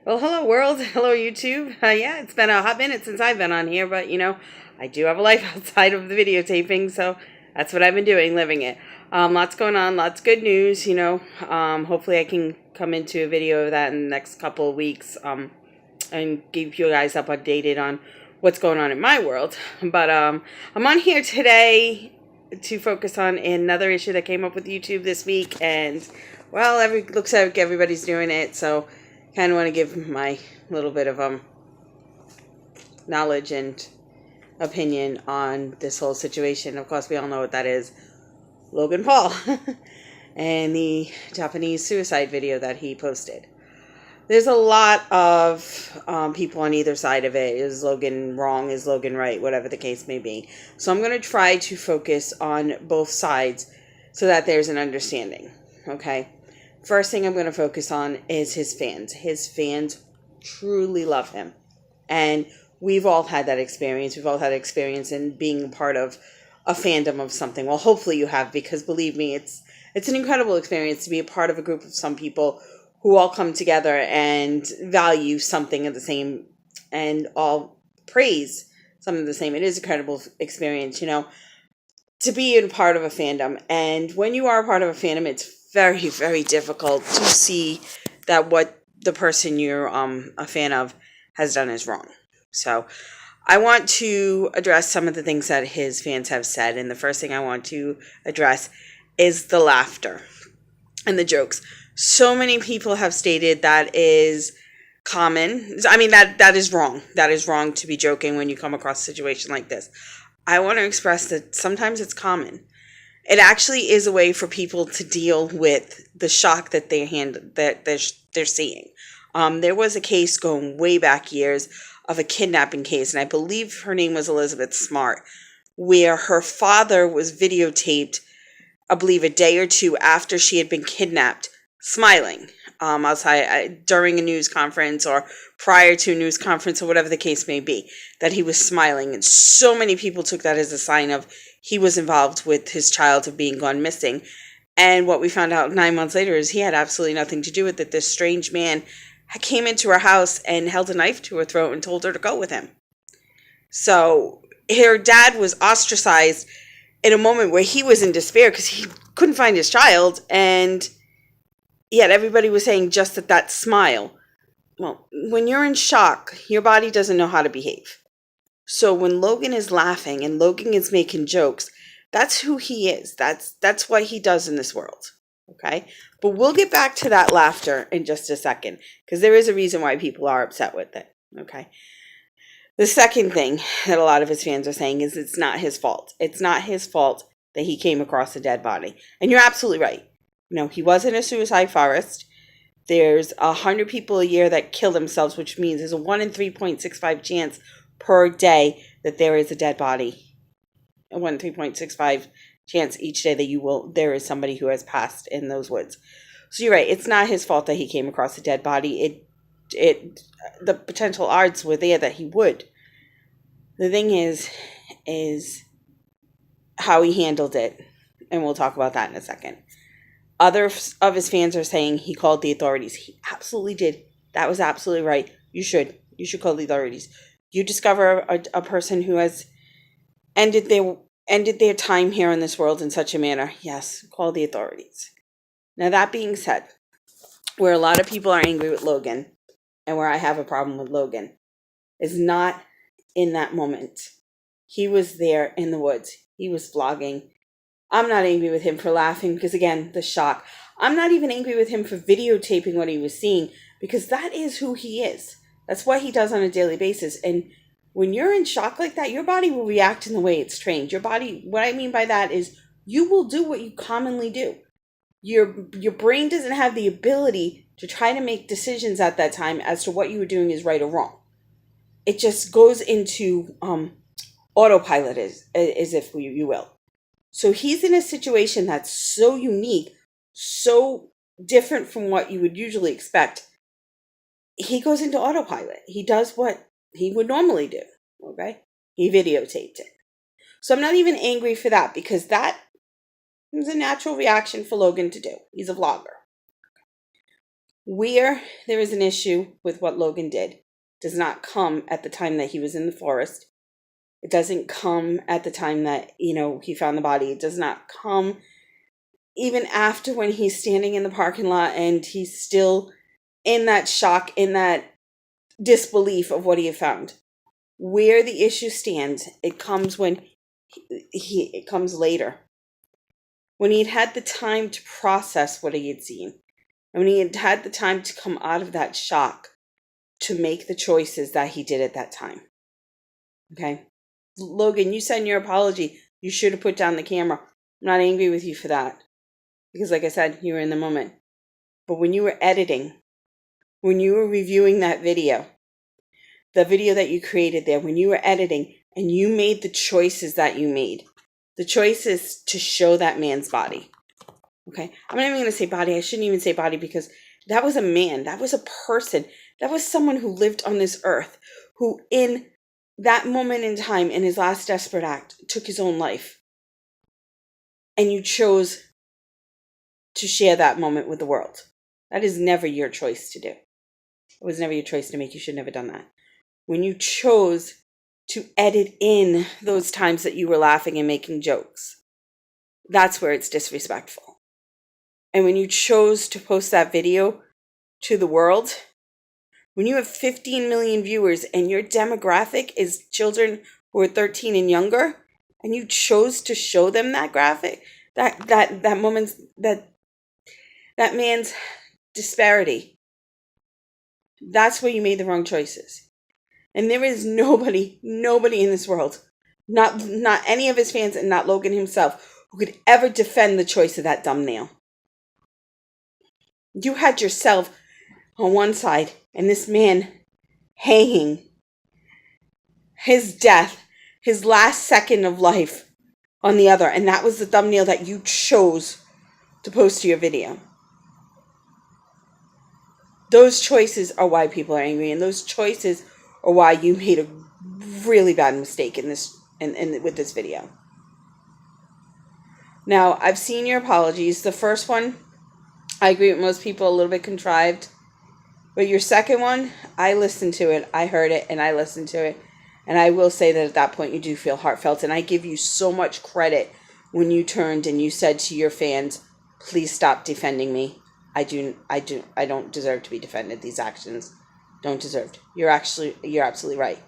Well, hello world, hello YouTube. Yeah, it's been a hot minute since I've been on here, but I do have a life outside of the videotaping, so that's what I've been doing, living it. Lots going on, lots of good news. Hopefully I can come into a video of that in the next couple of weeks, and keep you guys updated on what's going on in my world. But I'm on here today to focus on another issue that came up with YouTube this week, and well, looks like everybody's doing it, so kind of want to give my little bit of knowledge and opinion on this whole situation. Of course, we all know what that is. Logan Paul and the Japanese suicide video that he posted. There's a lot of people on either side of it. Is Logan wrong? Is Logan right? Whatever the case may be. So I'm going to try to focus on both sides so that there's an understanding. Okay? First thing I'm going to focus on is his fans. His fans truly love him. And we've all had that experience. We've all had experience in being part of a fandom of something. Well, hopefully you have, because believe me, it's an incredible experience to be a part of a group of some people who all come together and value something of the same and all praise something of the same. It is an incredible experience, to be in part of a fandom. And when you are a part of a fandom, it's very, very difficult to see that what the person you're a fan of has done is wrong. So I want to address some of the things that his fans have said. And the first thing I want to address is the laughter and the jokes. So many people have stated that is common. I mean, that is wrong. That is wrong to be joking when you come across a situation like this. I want to express that sometimes it's common. It actually is a way for people to deal with the shock that they're seeing. There was a case going way back years of a kidnapping case, and I believe her name was Elizabeth Smart, where her father was videotaped, I believe a day or two after she had been kidnapped, smiling outside during a news conference or prior to a news conference or whatever the case may be, that he was smiling. And so many people took that as a sign of he was involved with his child of being gone missing. And what we found out 9 months later is he had absolutely nothing to do with it. This strange man came into her house and held a knife to her throat and told her to go with him. So her dad was ostracized in a moment where he was in despair because he couldn't find his child, and yet everybody was saying just that smile. Well, when you're in shock, your body doesn't know how to behave. So when Logan is laughing and Logan is making jokes, that's who he is. That's what he does in this world. Okay? But we'll get back to that laughter in just a second, because there is a reason why people are upset with it. Okay? The second thing that a lot of his fans are saying is it's not his fault. It's not his fault that he came across a dead body. And you're absolutely right. He was in a suicide forest. There's 100 people a year that kill themselves, which means there's a 1 in 3.65 chance per day that there is a dead body. A 1 in 3.65 chance each day that there is somebody who has passed in those woods. So you're right. It's not his fault that he came across a dead body. The potential odds were there that he would. The thing is how he handled it, and we'll talk about that in a second. Others of his fans are saying he called the authorities. He absolutely did. That was absolutely right. You should call the authorities. You discover a person who has ended their time here in this world in such a manner. Yes, call the authorities. Now, that being said, where a lot of people are angry with Logan, and where I have a problem with Logan, is not in that moment. He was there in the woods. He was vlogging. I'm not angry with him for laughing because, again, the shock. I'm not even angry with him for videotaping what he was seeing, because that is who he is. That's what he does on a daily basis. And when you're in shock like that, your body will react in the way it's trained. Your body, what I mean by that is you will do what you commonly do. Your brain doesn't have the ability to try to make decisions at that time as to what you were doing is right or wrong. It just goes into autopilot, as if you will. So he's in a situation that's so unique, so different from what you would usually expect. He goes into autopilot. He does what he would normally do. Okay? He videotaped it. So I'm not even angry for that, because that is a natural reaction for Logan to do. He's a vlogger. Where there is an issue with what Logan did does not come at the time that he was in the forest. It doesn't come at the time that, he found the body. It does not come even after, when he's standing in the parking lot and he's still in that shock, in that disbelief of what he had found. Where the issue stands, it comes when it comes later. When he had the time to process what he had seen. And when he had the time to come out of that shock to make the choices that he did at that time. Okay? Logan, you said in your apology, you should have put down the camera. I'm not angry with you for that. Because like I said, you were in the moment. But when you were editing, when you were reviewing that video, the video that you created there, when you were editing and you made the choices that you made, the choices to show that man's body. Okay? I'm not even going to say body. I shouldn't even say body, because that was a man. That was a person. That was someone who lived on this earth, who in that moment in time, in his last desperate act, took his own life. And you chose to share that moment with the world. That is never your choice to do. It was never your choice to make. You should have never done that. When you chose to edit in those times that you were laughing and making jokes, that's where it's disrespectful. And when you chose to post that video to the world, when you have 15 million viewers and your demographic is children who are 13 and younger, and you chose to show them that graphic, that moment's, that man's disparity, that's where you made the wrong choices. And there is nobody in this world, not any of his fans and not Logan himself, who could ever defend the choice of that thumbnail. You had yourself on one side and this man hanging, his death, his last second of life on the other. And that was the thumbnail that you chose to post to your video. Those choices are why people are angry, and those choices are why you made a really bad mistake in this with this video. Now, I've seen your apologies. The first one, I agree with most people, a little bit contrived. But your second one, I listened to it, I heard it, and I listened to it. And I will say that at that point you do feel heartfelt. And I give you so much credit when you turned and you said to your fans, please stop defending me. I don't deserve to be defended. These actions don't deserve. You're absolutely right.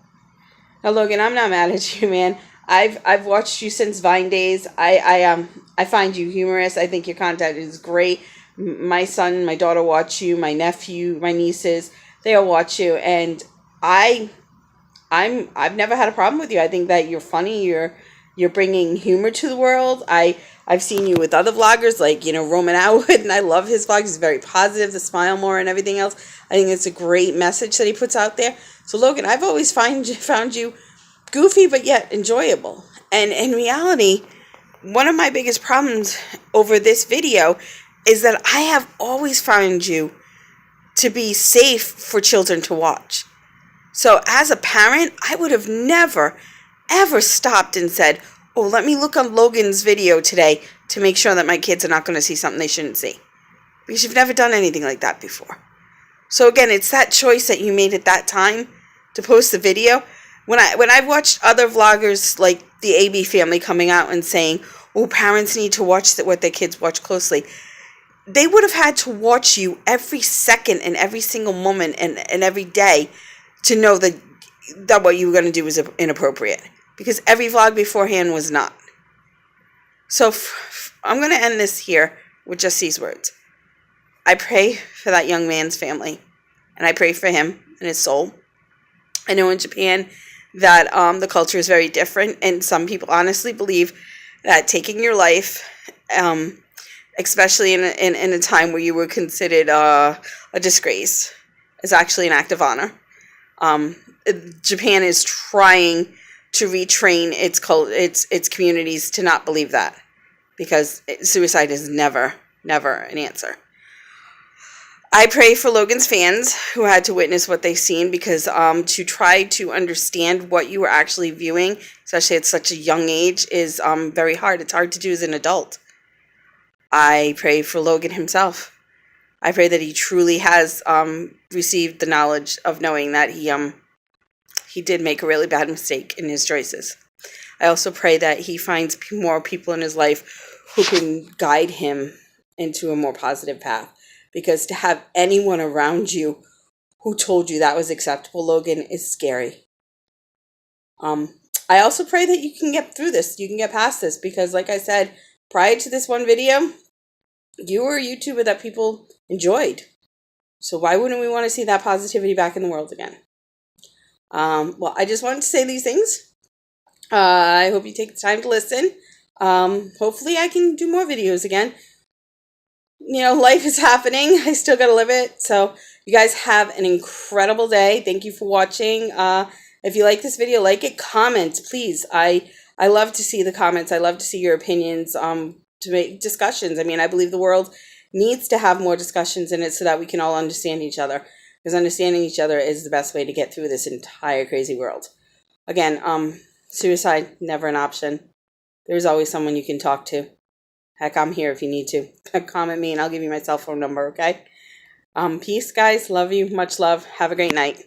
Now, Logan, I'm not mad at you, man. I've watched you since Vine days. I find you humorous. I think your content is great. My son, my daughter watch you. My nephew, my nieces, they all watch you, and I've never had a problem with you. I think that you're funny. You're bringing humor to the world. I've seen you with other vloggers like, Roman Atwood, and I love his vlogs. He's very positive, the smile more and everything else. I think it's a great message that he puts out there. So Logan, I've always found you goofy but yet enjoyable. And in reality, one of my biggest problems over this video is that I have always found you to be safe for children to watch. So as a parent, I would have never, ever stopped and said, oh, let me look on Logan's video today to make sure that my kids are not going to see something they shouldn't see. Because you've never done anything like that before. So again, it's that choice that you made at that time to post the video. When I've watched other vloggers like the AB family coming out and saying, oh, parents need to watch what their kids watch closely, they would have had to watch you every second and every single moment and every day to know that what you were going to do was inappropriate. Because every vlog beforehand was not. So I'm going to end this here with just these words. I pray for that young man's family. And I pray for him and his soul. I know in Japan that the culture is very different. And some people honestly believe that taking your life, especially in a time where you were considered a disgrace, is actually an act of honor. Japan is trying to retrain its communities to not believe that, because suicide is never an answer. I pray for Logan's fans who had to witness what they've seen, because to try to understand what you were actually viewing, especially at such a young age, is very hard. It's hard to do as an adult. I pray for Logan himself. I pray that he truly has received the knowledge of knowing that he did make a really bad mistake in his choices. I also pray that he finds more people in his life who can guide him into a more positive path. Because to have anyone around you who told you that was acceptable, Logan, is scary. I also pray that you can get through this. You can get past this. Because like I said, prior to this one video, you were a YouTuber that people enjoyed. So why wouldn't we want to see that positivity back in the world again? Well, I just wanted to say these things. I hope you take the time to listen. Hopefully I can do more videos again. You know, life is happening. I still got to live it. So you guys have an incredible day. Thank you for watching. If you like this video, like it, comment, please. I love to see the comments. I love to see your opinions, to make discussions. I mean, I believe the world needs to have more discussions in it so that we can all understand each other. Because understanding each other is the best way to get through this entire crazy world. Again, suicide, never an option. There's always someone you can talk to. Heck, I'm here if you need to. Comment me and I'll give you my cell phone number, okay? Peace, guys. Love you. Much love. Have a great night.